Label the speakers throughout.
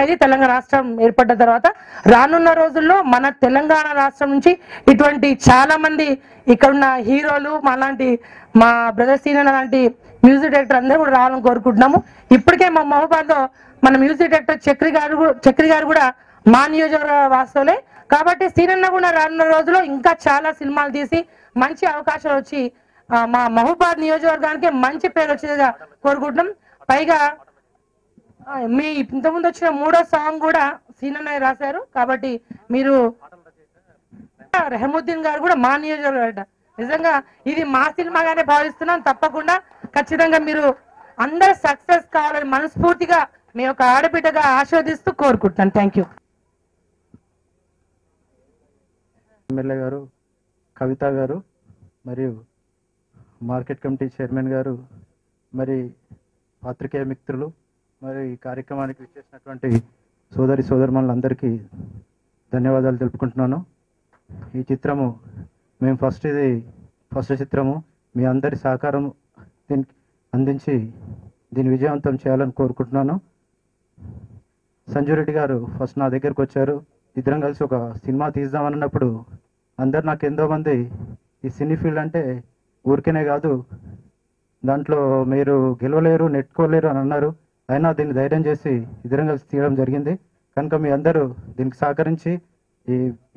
Speaker 1: ఇది తెలంగాణ రాష్ట్రం ఏర్పడ్డ తర్వాత రానున్న రోజుల్లో మన తెలంగాణ రాష్ట్రం నుంచి ఇటువంటి చాలా మంది ఇక్కడున్న హీరోలు మా బ్రదర్ సీనియర్ లాంటి మ్యూజిక్ డైరెక్టర్ అందరూ కూడా రావాలని కోరుకుంటున్నాము. ఇప్పటికే మా మహబూబాద్ లో మన మ్యూజిక్ డైరెక్టర్ చక్రి గారు కూడా మా నియోజకవర్గ వాస్తవులే కాబట్టి సీనన్న కూడా రానున్న రోజుల్లో ఇంకా చాలా సినిమాలు తీసి మంచి అవకాశాలు వచ్చి మా మహబూబాద్ నియోజకవర్గానికి మంచి పేరు వచ్చేదిగా కోరుకుంటున్నాం. పైగా మీ ఇంతకుముందు వచ్చిన 3వ సాంగ్ కూడా సీనన్న రాశారు కాబట్టి మీరు రెహముద్దీన్ గారు కూడా మా నియోజకవర్గం నిజంగా ఇది మా సినిమాగానే భావిస్తున్నాం. తప్పకుండా ఖచ్చితంగా మీరు అందరు సక్సెస్ కావాలని మనస్ఫూర్తిగా మీ యొక్క ఆడబిడ్డగా ఆశీర్వదిస్తూ కోరుకుంటున్నాను. Thank you.
Speaker 2: ఎమ్మెల్యే గారు, కవిత గారు, మరియు మార్కెట్ కమిటీ చైర్మన్ గారు, మరి పాత్రికేయ మిత్రులు, మరి ఈ కార్యక్రమానికి విచ్చేసినటువంటి సోదరిమణులందరికీ ధన్యవాదాలు తెలుపుకుంటున్నాను. ఈ చిత్రము మేము ఫస్ట్ చిత్రము మీ అందరి సహకారం దీనికి అందించి దీన్ని విజయవంతం చేయాలని కోరుకుంటున్నాను. సంజు రెడ్డి గారు ఫస్ట్ నా దగ్గరకు వచ్చారు. ఇద్దరం కలిసి ఒక సినిమా తీద్దామన్నప్పుడు అందరు నాకు ఎంతో మంది ఈ సినీ ఫీల్డ్ అంటే ఊరికేనే కాదు, దాంట్లో మీరు గెలవలేరు, నెట్టుకోలేరు అని అన్నారు. అయినా దీన్ని ధైర్యం చేసి ఇద్దరం కలిసి తీయడం జరిగింది. కనుక మీ అందరూ దీనికి సహకరించి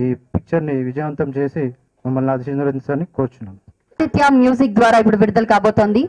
Speaker 2: ఈ పిక్చర్ని విజయవంతం చేసి మమ్మల్ని ఆశీర్వదించాలని కోరుచున్నాను.
Speaker 3: మ్యూజిక్ ద్వారా ఇప్పుడు విడుదల కాబోతోంది.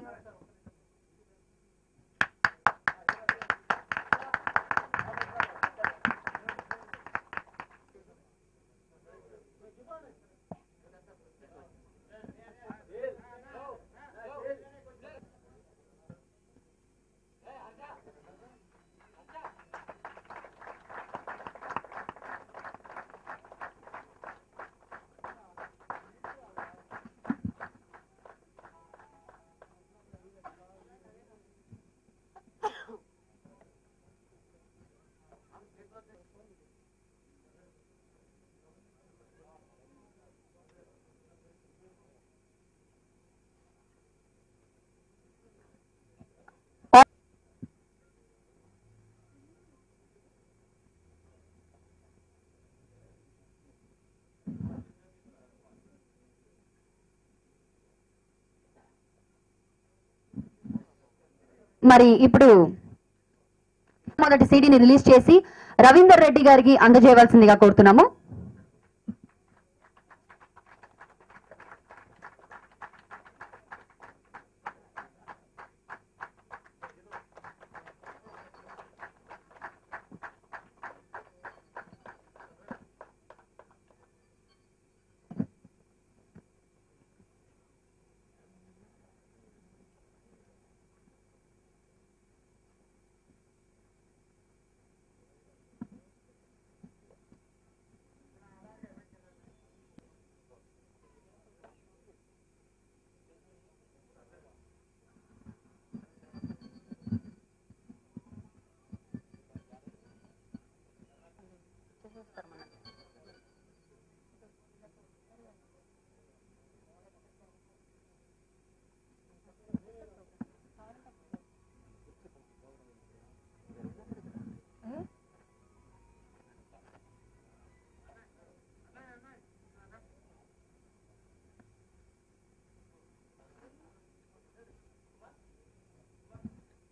Speaker 3: మరి ఇప్పుడు మొదటి సీడీని రిలీజ్ చేసి రవీందర్ రెడ్డి గారికి అందజేయవలసిందిగా కోరుతున్నాము.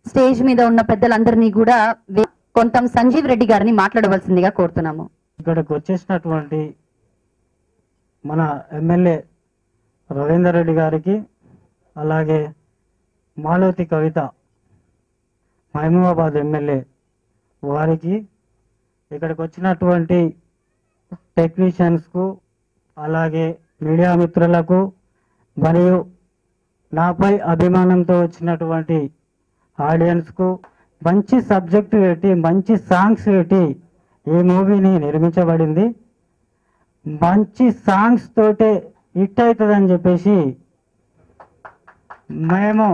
Speaker 3: స్టేజ్ మీద ఉన్న పెద్దలందరినీ కూడా కొంతం సంజీవ్ రెడ్డి గారిని మాట్లాడవలసిందిగా కోరుతున్నాము.
Speaker 2: ఇక్కడికి వచ్చేసినటువంటి మన ఎమ్మెల్యే రవీందర్ రెడ్డి గారికి, అలాగే మాలవతి కవిత మహబూబాబాద్ ఎమ్మెల్యే వారికి, ఇక్కడికి వచ్చినటువంటి టెక్నీషియన్స్కు, అలాగే మీడియా మిత్రులకు, మరియు నాపై అభిమానంతో వచ్చినటువంటి ఆడియన్స్కు మంచి సబ్జెక్ట్ పెట్టి మంచి సాంగ్స్ పెట్టి ఈ మూవీని నిర్మించబడింది. మంచి సాంగ్స్ తోటే హిట్ అవుతుందని చెప్పేసి మేము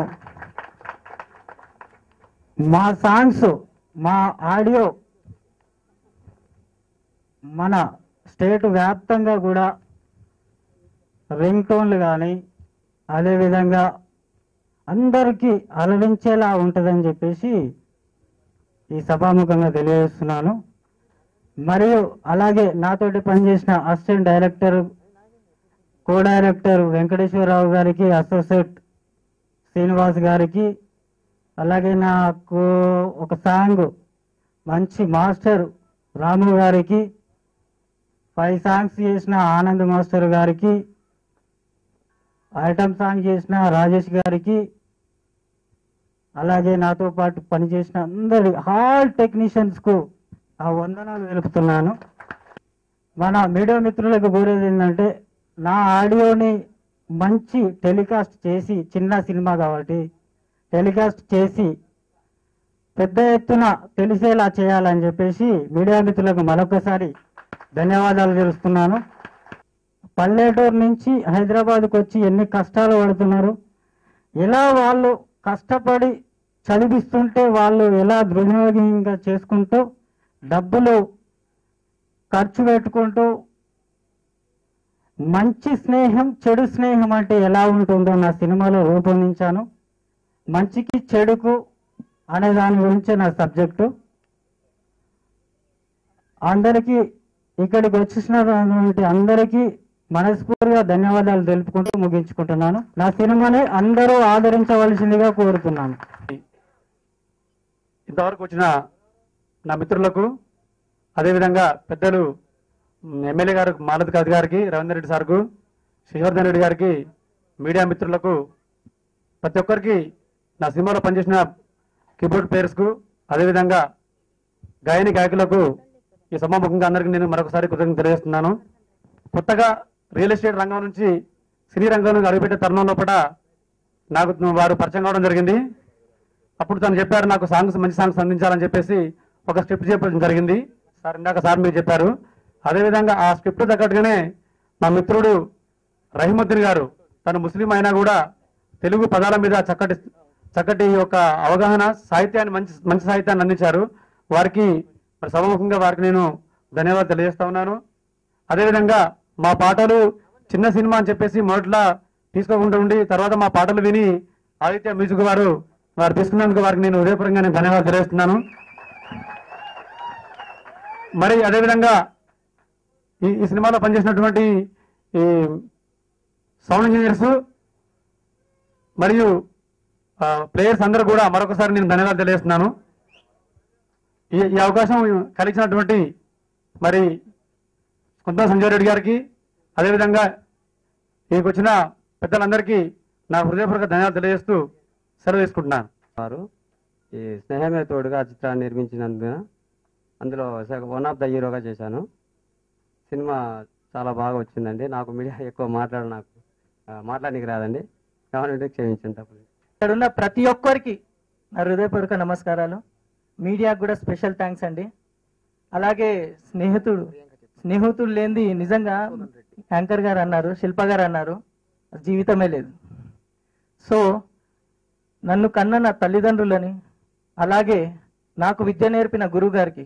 Speaker 2: మా సాంగ్స్, మా ఆడియో మన స్టేట్ వ్యాప్తంగా కూడా రింగ్ టోన్లు కానీ అదేవిధంగా అందరికీ అలరించేలా ఉంటుందని చెప్పేసి
Speaker 4: ఈ సభాముఖంగా తెలియజేస్తున్నాను. మరియు అలాగే నాతోటి పనిచేసిన assistant director, co director Venkateswara Rao గారికి, అసోసియేట్ శ్రీనివాస్ గారికి, అలాగే నాకు ఒక సాంగ్ మంచి మాస్టర్ రాము గారికి, 5 సాంగ్స్ చేసిన ఆనంద్ మాస్టర్ గారికి, ఐటమ్ సాంగ్ చేసిన రాజేష్ గారికి, అలాగే నాతో పాటు పనిచేసిన అందరి ఆల్ టెక్నీషియన్స్కు ఆ వందనాలు తెలుపుతున్నాను. మన మీడియా మిత్రులకు కోరేది ఏంటంటే, నా ఆడియోని మంచి టెలికాస్ట్ చేసి, చిన్న సినిమా కాబట్టి టెలికాస్ట్ చేసి పెద్ద ఎత్తున తెలిసేలా చేయాలని చెప్పేసి మీడియా మిత్రులకు మరొకసారి ధన్యవాదాలు తెలుస్తున్నాను. పల్లెటూరు నుంచి హైదరాబాద్కు వచ్చి ఎన్ని కష్టాలు పడుతున్నారు, ఎలా వాళ్ళు కష్టపడి చదివిస్తుంటే వాళ్ళు ఎలా దుర్వినియోగంగా చేసుకుంటూ డబ్బులు ఖర్చు పెట్టుకుంటూ, మంచి స్నేహం చెడు స్నేహం అంటే ఎలా ఉంటుందో నా సినిమాలో రూపొందించాను. మంచికి చెడుకు అనే దాని గురించి నా సబ్జెక్టు. అందరికీ ఇక్కడికి వచ్చేసినటువంటి అందరికీ మనస్ఫూర్తిగా ధన్యవాదాలు తెలుపుకుంటూ ముగించుకుంటున్నాను. నా సినిమాని అందరూ ఆదరించవలసిందిగా కోరుతున్నాను.
Speaker 2: ఇంతవరకు వచ్చిన నా మిత్రులకు, అదేవిధంగా పెద్దలు ఎమ్మెల్యే గారు మాలతి కవిత గారికి, రవీందర్ రెడ్డి సార్కు, శ్రీవర్ధన్ రెడ్డి గారికి, మీడియా మిత్రులకు, ప్రతి ఒక్కరికి, నా సినిమాలో పనిచేసిన కీబోర్డ్ ప్లేయర్స్కు, అదేవిధంగా గాయని గాయకులకు ఈ సభాముఖంగా అందరికీ నేను మరొకసారి కృతజ్ఞతలు తెలియజేస్తున్నాను. కొత్తగా రియల్ ఎస్టేట్ రంగం నుంచి సినీ రంగంలో అడుగుపెట్టే తరుణం లోపల నాకు వారు పరిచయం కావడం జరిగింది. అప్పుడు తను చెప్పారు, నాకు మంచి సాంగ్స్ అందించాలని చెప్పేసి ఒక స్క్రిప్ట్ చెప్పడం జరిగింది. సార్ ఇందాక సార్ మీరు చెప్పారు. అదేవిధంగా ఆ స్క్రిప్ట్ తగ్గట్టుగానే మా మిత్రుడు రహీముద్దీన్ గారు, తను ముస్లిం అయినా కూడా తెలుగు పదాల మీద చక్కటి యొక్క అవగాహన, సాహిత్యాన్ని మంచి సాహిత్యాన్ని అందించారు. వారికి సభముఖంగా వారికి నేను ధన్యవాదాలు తెలియజేస్తా ఉన్నాను. అదేవిధంగా మా పాటలు చిన్న సినిమా అని చెప్పేసి మొదట్లో తీసుకోకుండా ఉండి తర్వాత మా పాటలు విని ఆదిత్య మ్యూజిక్ వారు తీసుకున్నందుకు వారికి నేను హృదయపూర్వకంగా నేను ధన్యవాదాలు తెలియజేస్తున్నాను. మరి అదేవిధంగా ఈ సినిమాలో పనిచేసినటువంటి ఈ సౌండ్ ఇంజనీర్స్ మరియు ప్లేయర్స్ అందరూ కూడా మరొకసారి నేను ధన్యవాదాలు తెలియజేస్తున్నాను. ఈ అవకాశం కలిగించినటువంటి మరి కొంత సంజయ్ రెడ్డి గారికి, అదేవిధంగా ఇక్కడికి వచ్చిన పెద్దలందరికీ నా హృదయపూర్వక ధన్యవాదాలు తెలియజేస్తూ సెలవు తీసుకుంటున్నాను.
Speaker 5: వారు ఈ స్నేహమే తోడుగా చిత్రాన్ని నిర్మించినందున అందులో వన్ ఆఫ్ ద హీరోగా చేశాను. సినిమా చాలా బాగా వచ్చిందండి. నాకు మీడియా ఎక్కువ మాట్లాడడానికి రాదండి, కావాలంటే క్షమించండి. తప్పదు.
Speaker 6: ఇక్కడ ఉన్న ప్రతి ఒక్కరికి నా హృదయపూర్వక నమస్కారాలు. మీడియాకు కూడా స్పెషల్ థ్యాంక్స్ అండి. అలాగే స్నేహితుడు లేనిది నిజంగా యాంకర్ గారు అన్నారు, శిల్ప గారు అన్నారు, జీవితమే లేదు. సో నన్ను కన్న నా తల్లిదండ్రులని, అలాగే నాకు విద్య నేర్పిన గురువు గారికి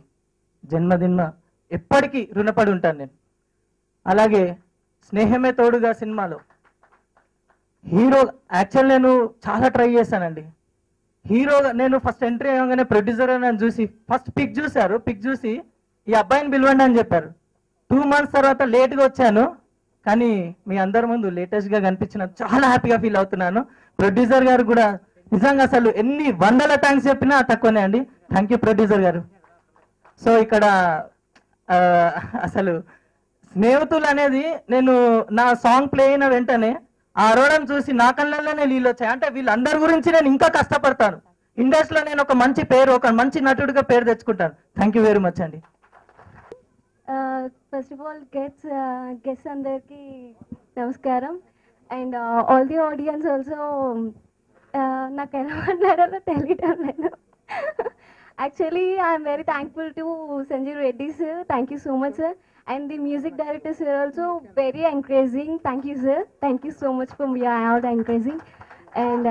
Speaker 6: జన్మదిన ఎప్పటికీ రుణపడి ఉంటాను నేను. అలాగే స్నేహమే తోడుగా సినిమాలో హీరో, యాక్చువల్ నేను చాలా ట్రై చేశానండి హీరోగా. నేను ఫస్ట్ ఎంట్రీ అయ్యగానే ప్రొడ్యూసర్ అని చూసి ఫస్ట్ పిక్ చూసి ఈ అబ్బాయిని పిలవండి అని చెప్పారు. 2 months తర్వాత లేట్గా వచ్చాను, కానీ మీ అందరి ముందు లేటెస్ట్గా కనిపించిన చాలా హ్యాపీగా ఫీల్ అవుతున్నాను. ప్రొడ్యూసర్ గారు కూడా నిజంగా అసలు ఎన్ని వందల థ్యాంక్స్ చెప్పినా తక్కువనే అండి. థ్యాంక్ యూ ప్రొడ్యూసర్ గారు. సో ఇక్కడ అసలు స్నేహితులు అనేది నేను నా సాంగ్ ప్లే అయిన వెంటనే ఆ అరవడం చూసి నా కళ్ళల్లోనే నీళ్ళు వచ్చాయి. అంటే వీళ్ళందరి గురించి నేను ఇంకా కష్టపడతాను. ఇండస్ట్రీలో నేను ఒక మంచి పేరు, ఒక మంచి నటుడిగా పేరు తెచ్చుకుంటాను. థ్యాంక్ యూ వెరీ మచ్ అండి.
Speaker 7: ఫస్ట్ ఆఫ్ ఆల్ గెస్ట్ అందరికి నమస్కారం. And all the audience also. నాకు ఎలా మాట్లాడాలో తెలియటం లేదు. Actually I'm very thankful to Sanjay Reddy sir. Thank you so much sir. And the music director sir also very encouraging. Thank you sir. Thank you so much for all the encouraging. And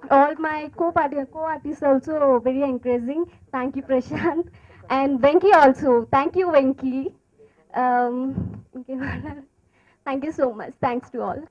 Speaker 7: all my co-artists also very encouraging. Thank you Prashant. And Venki also. Thank you Venki. Okay. Thank you so much. Thanks to all.